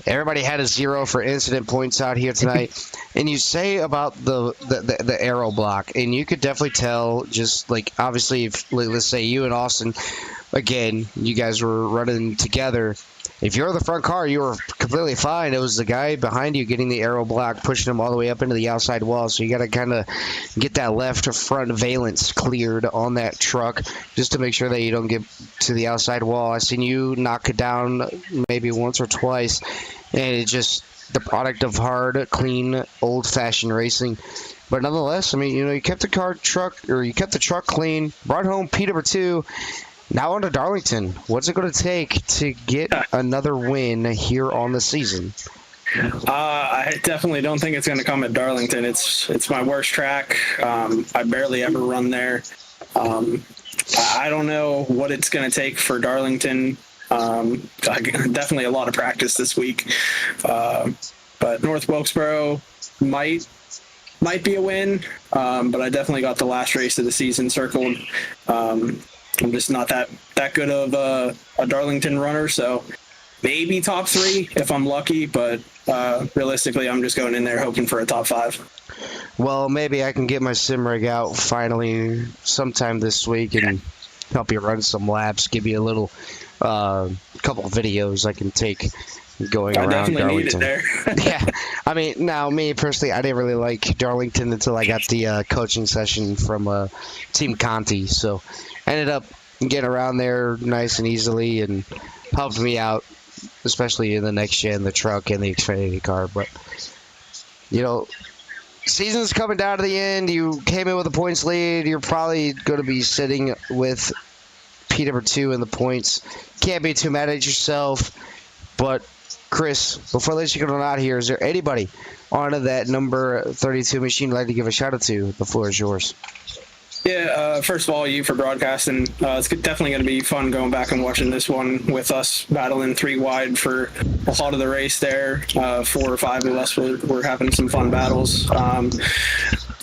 [SPEAKER 1] Everybody had a 0 for incident points out here tonight. And you say about the aero block, and you could definitely tell, just like, obviously, if, let's say you and Austin, again, you guys were running together, if you're the front car, you were completely fine. It was the guy behind you getting the aero block, pushing him all the way up into the outside wall. So you got to kind of get that left front valence cleared on that truck just to make sure that you don't get to the outside wall. I seen you knock it down maybe once or twice, and it just the product of hard, clean, old-fashioned racing. But nonetheless, I mean, you kept the truck clean, brought home P number 2. Now on to Darlington. What's it going to take to get another win here on the season?
[SPEAKER 2] I definitely don't think it's going to come at Darlington. It's my worst track. I barely ever run there. I don't know what it's going to take for Darlington. Definitely a lot of practice this week. But North Wilkesboro might be a win, but I definitely got the last race of the season circled. I'm just not that good of a Darlington runner, so maybe top 3 if I'm lucky, but realistically, I'm just going in there hoping for a top 5.
[SPEAKER 1] Well, maybe I can get my sim rig out finally sometime this week and help you run some laps, give you a little couple of videos I can take going around
[SPEAKER 2] definitely
[SPEAKER 1] Darlington.
[SPEAKER 2] need it there.
[SPEAKER 1] Yeah, I mean, now me personally, I didn't really like Darlington until I got the coaching session from Team Conti, so I ended up getting around there nice and easily and helped me out, especially in the next gen, the truck and the Xfinity car. But season's coming down to the end. You came in with a points lead. You're probably going to be sitting with P number 2 in the points. Can't be too mad at yourself. But Chris, before I let you go out here, is there anybody on that number 32 machine you'd like to give a shout out to? The floor is yours.
[SPEAKER 2] Yeah, first of all, you for broadcasting. It's definitely going to be fun going back and watching this one with us battling 3 wide for a lot of the race there. 4 or 5 of us were having some fun battles.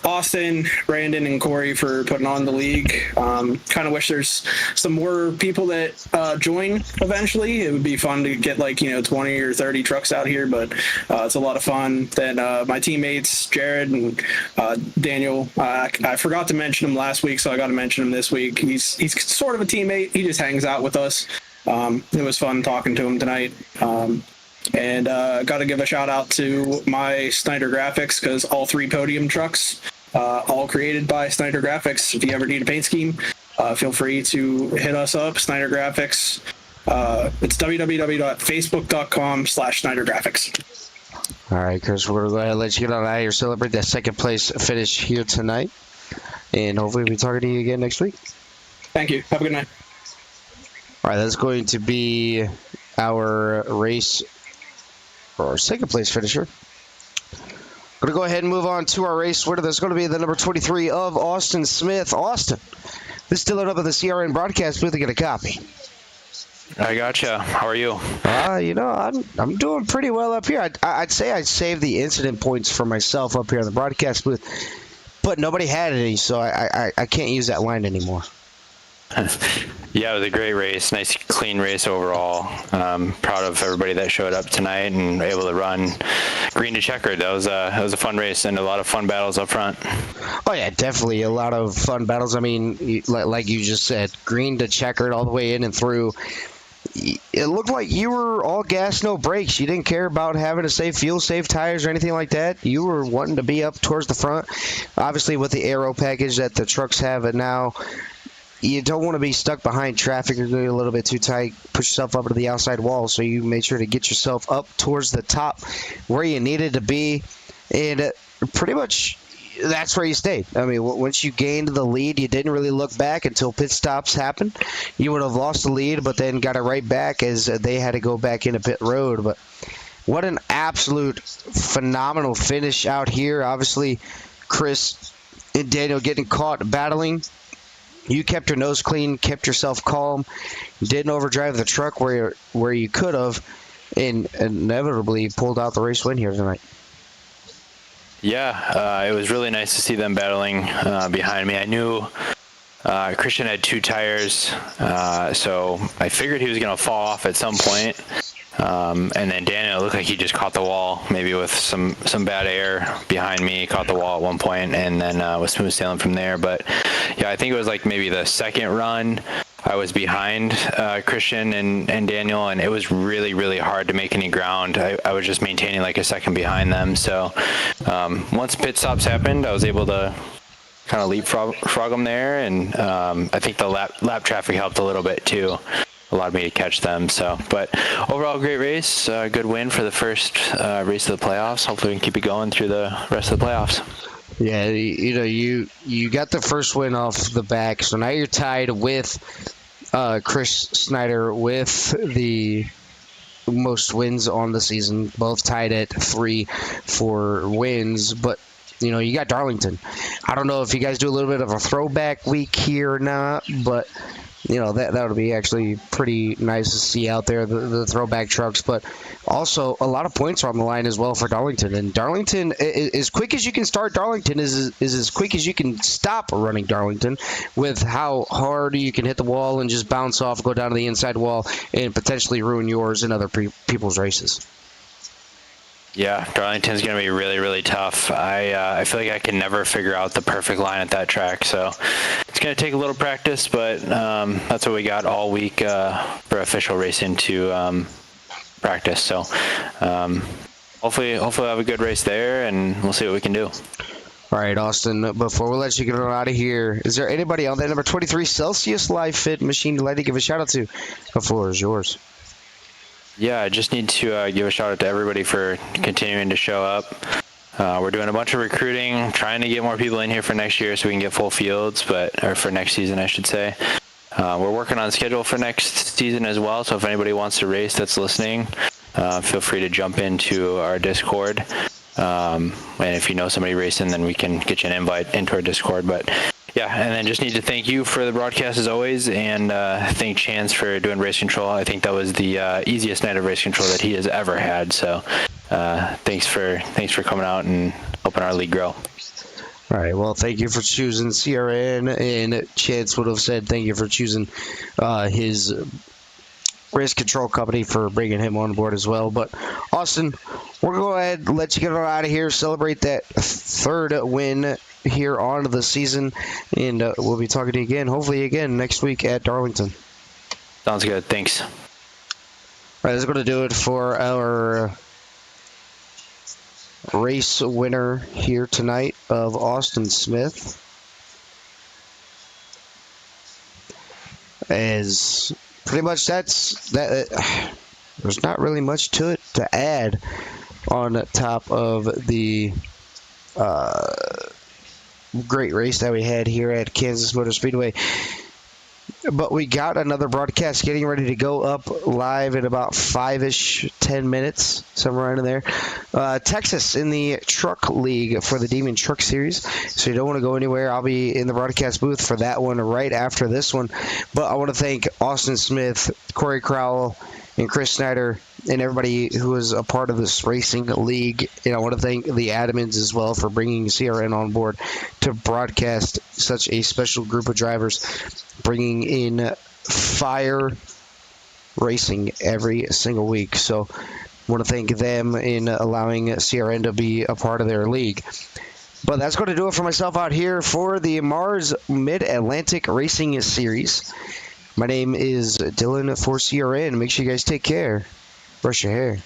[SPEAKER 2] Austin, Brandon, and Corey for putting on the league. Kind of wish there's some more people that join eventually. It would be fun to get 20 or 30 trucks out here, but it's a lot of fun. Then my teammates, Jared and Daniel, I forgot to mention him last week, so I got to mention him this week. He's sort of a teammate. He just hangs out with us. It was fun talking to him tonight. And got to give a shout out to my Snyder Graphics, because all 3 podium trucks, all created by Snyder Graphics. If you ever need a paint scheme, feel free to hit us up, Snyder Graphics. It's www.facebook.com/Snyder Graphics.
[SPEAKER 1] All right, Chris, we're going to let you get on out of here, celebrate that second place finish here tonight, and hopefully we'll be talking to you again next week.
[SPEAKER 2] Thank you. Have a good night.
[SPEAKER 1] All right, that's going to be our race, or our second place finisher. Going to go ahead and move on to our race winner. That's going to be the number 23 of Austin Smith. Austin, this is Dylan up at the CRN broadcast booth to get a copy.
[SPEAKER 4] I gotcha. How are you?
[SPEAKER 1] I'm doing pretty well up here. I'd say I saved the incident points for myself up here in the broadcast booth, but nobody had any, so I can't use that line anymore.
[SPEAKER 4] Yeah, it was a great race. Nice, clean race overall. Proud of everybody that showed up tonight and able to run green to checkered. That was a fun race and a lot of fun battles up front.
[SPEAKER 1] Oh yeah, definitely a lot of fun battles. I mean, like you just said, green to checkered all the way in and through. It looked like you were all gas, no brakes. You didn't care about having to save fuel, save tires, or anything like that. You were wanting to be up towards the front. Obviously, with the aero package that the trucks have it now, you don't want to be stuck behind traffic or getting a little bit too tight. Push yourself up to the outside wall, so you made sure to get yourself up towards the top where you needed to be. And pretty much that's where you stayed. I mean, once you gained the lead, you didn't really look back until pit stops happened. You would have lost the lead, but then got it right back as they had to go back into pit road. But what an absolute phenomenal finish out here. Obviously, Chris and Daniel getting caught battling. You kept your nose clean, kept yourself calm, didn't overdrive the truck where you could have, and inevitably pulled out the race win here tonight.
[SPEAKER 4] Yeah, it was really nice to see them battling behind me. I knew Christian had 2 tires, so I figured he was going to fall off at some point. And then Daniel looked like he just caught the wall, maybe with some bad air behind me, caught the wall at one point, and then was smooth sailing from there. But yeah, I think it was like maybe the second run I was behind Christian and Daniel, and it was really, really hard to make any ground. I was just maintaining like a second behind them. So once pit stops happened, I was able to kind of leapfrog them there, and I think the lap traffic helped a little bit too. Allowed me to catch them. So, but overall, great race, good win for the first race of the playoffs. Hopefully, we can keep it going through the rest of the playoffs.
[SPEAKER 1] Yeah, you got the first win off the back, so now you're tied with Chris Snyder with the most wins on the season, both tied at 3 for wins, but you got Darlington. I don't know if you guys do a little bit of a throwback week here or not, but that would be actually pretty nice to see out there, the throwback trucks. But also, a lot of points are on the line as well for Darlington. And Darlington, as quick as you can start Darlington is as quick as you can stop running Darlington, with how hard you can hit the wall and just bounce off, go down to the inside wall, and potentially ruin yours and other people's races.
[SPEAKER 4] Yeah, Darlington's going to be really, really tough. I feel like I can never figure out the perfect line at that track, so it's going to take a little practice, but that's what we got all week for official racing to practice. So hopefully we'll have a good race there, and we'll see what we can do.
[SPEAKER 1] All right, Austin, before we let you get out of here, is there anybody on that number 23 Celsius Live Fit machine you'd like to give a shout-out to? The floor is yours.
[SPEAKER 4] Yeah, I just need to give a shout out to everybody for continuing to show up. We're doing a bunch of recruiting, trying to get more people in here for next year so we can get full fields, or for next season, I should say. We're working on schedule for next season as well, so if anybody wants to race that's listening, feel free to jump into our Discord. And if you know somebody racing, then we can get you an invite into our Discord. But yeah, and then just need to thank you for the broadcast as always, and thank Chance for doing race control. I think that was the easiest night of race control that he has ever had. So thanks for coming out and helping our league grow.
[SPEAKER 1] All right. Well, thank you for choosing CRN, and Chance would have said thank you for choosing his race control company for bringing him on board as well. But Austin, we'll go ahead and let you get out of here, celebrate that third win here on the season, and we'll be talking to you again, hopefully again next week at Darlington.
[SPEAKER 4] Sounds good. Thanks.
[SPEAKER 1] All right, that's going to do it for our race winner here tonight of Austin Smith. As pretty much that's that. There's not really much to it to add on top of the great race that we had here at Kansas Motor Speedway. But we got another broadcast getting ready to go up live in about 10 minutes, somewhere around in there. Texas in the Truck League for the Demon Truck Series. So you don't want to go anywhere. I'll be in the broadcast booth for that one right after this one. But I want to thank Austin Smith, Corey Crowell, and Chris Snyder, and everybody who was a part of this racing league. And I want to thank the admins as well for bringing CRN on board to broadcast such a special group of drivers, bringing in fire racing every single week. So I want to thank them in allowing CRN to be a part of their league. But that's going to do it for myself out here for the Mars Mid-Atlantic Racing Series. My name is Dylan for CRN. Make sure you guys take care. Brush your hair.